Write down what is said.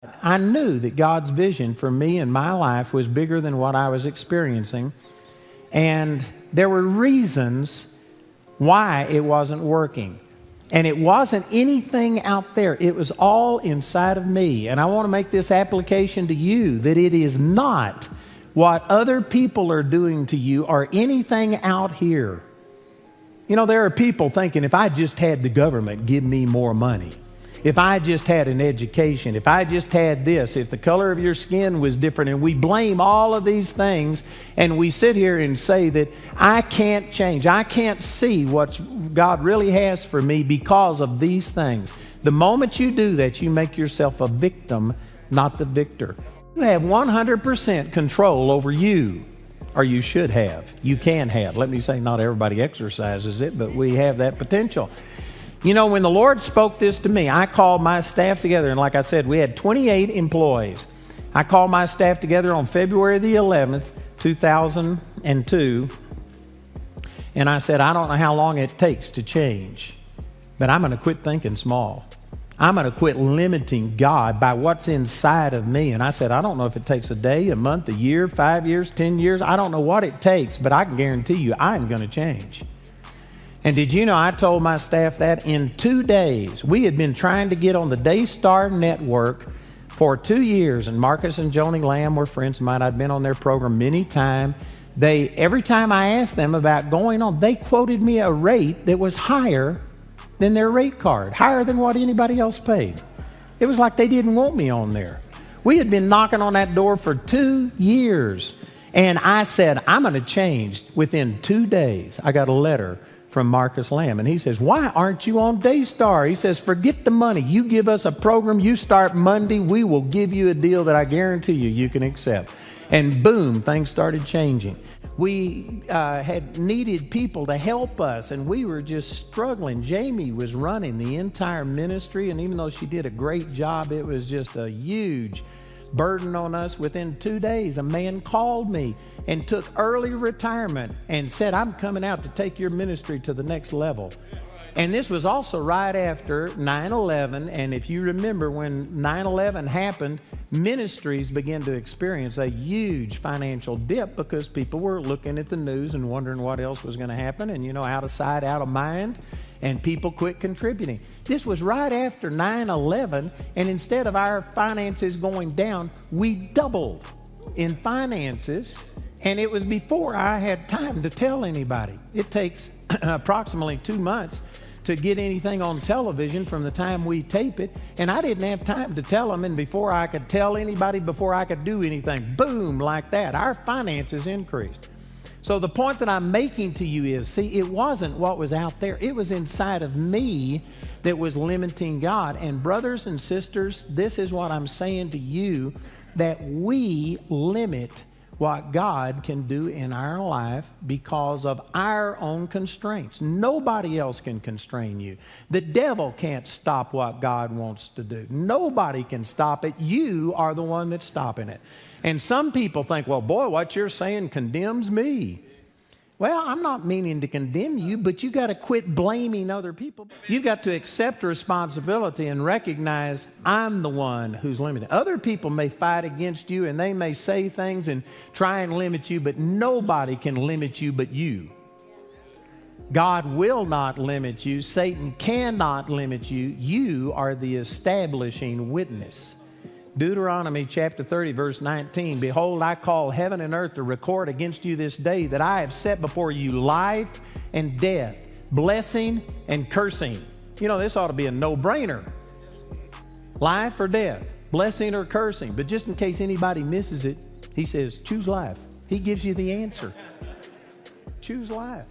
I knew that God's vision for me and my life was bigger than what I was experiencing. And there were reasons why it wasn't working. And it wasn't anything out there. It was all inside of me. And I want to make this application to you, that it is not what other people are doing to you or anything out here. You know, there are people thinking, if I just had the government give me more money, if I just had an education, if I just had this, if the color of your skin was different, and we blame all of these things, and we sit here and say that I can't change, I can't see what God really has for me because of these things. The moment you do that, you make yourself a victim, not the victor. You have 100% control over you, or you should have. You can have. Let me say, not everybody exercises it, but we have that potential. You know, when the Lord spoke this to me, I called my staff together, and like I said, we had 28 employees. I called my staff together on February the 11th, 2002, and I said, I don't know how long it takes to change, but I'm going to quit thinking small. I'm going to quit limiting God by what's inside of me. And I said, I don't know if it takes a day, a month, a year, 5 years, 10 years. I don't know what it takes, but I can guarantee you I'm going to change. And did you know I told my staff that in 2 days? We had been trying to get on the Daystar Network for 2 years, and Marcus and Joni Lamb were friends of mine. I'd been on their program many times. Every time I asked them about going on, they quoted me a rate that was higher than their rate card, higher than what anybody else paid. It was like they didn't want me on there. We had been knocking on that door for 2 years, and I said, I'm going to change. Within 2 days, I got a letter from Marcus Lamb, and he says, why aren't you on Daystar? He says, forget the money. You give us a program, you start Monday, we will give you a deal that I guarantee you can accept. And boom, things started changing. We had needed people to help us, and we were just struggling. Jamie was running the entire ministry, and even though she did a great job, it was just a huge burden on us. Within 2 days, a man called me and took early retirement and said, I'm coming out to take your ministry to the next level. And this was also right after 9/11. And if you remember, when 9/11 happened, ministries began to experience a huge financial dip because people were looking at the news and wondering what else was going to happen. And, you know, out of sight, out of mind. And people quit contributing. This was right after 9/11. And instead of our finances going down, we doubled in finances. And it was before I had time to tell anybody. It takes approximately 2 months to get anything on television from the time we tape it. And I didn't have time to tell them. And before I could tell anybody, before I could do anything, boom, like that, our finances increased. So the point that I'm making to you is, see, it wasn't what was out there. It was inside of me that was limiting God. And brothers and sisters, this is what I'm saying to you, that we limit what God can do in our life because of our own constraints. Nobody else can constrain you. The devil can't stop what God wants to do. Nobody can stop it. You are the one that's stopping it. And some people think, well, boy, what you're saying condemns me. Well, I'm not meaning to condemn you, but you got to quit blaming other people. You've got to accept responsibility and recognize I'm the one who's limited. Other people may fight against you and they may say things and try and limit you, but nobody can limit you but you. God will not limit you. Satan cannot limit you. You are the establishing witness. Deuteronomy chapter 30, verse 19, behold, I call heaven and earth to record against you this day that I have set before you life and death, blessing and cursing. You know, this ought to be a no-brainer. Life or death, blessing or cursing. But just in case anybody misses it, he says, choose life. He gives you the answer. Choose life.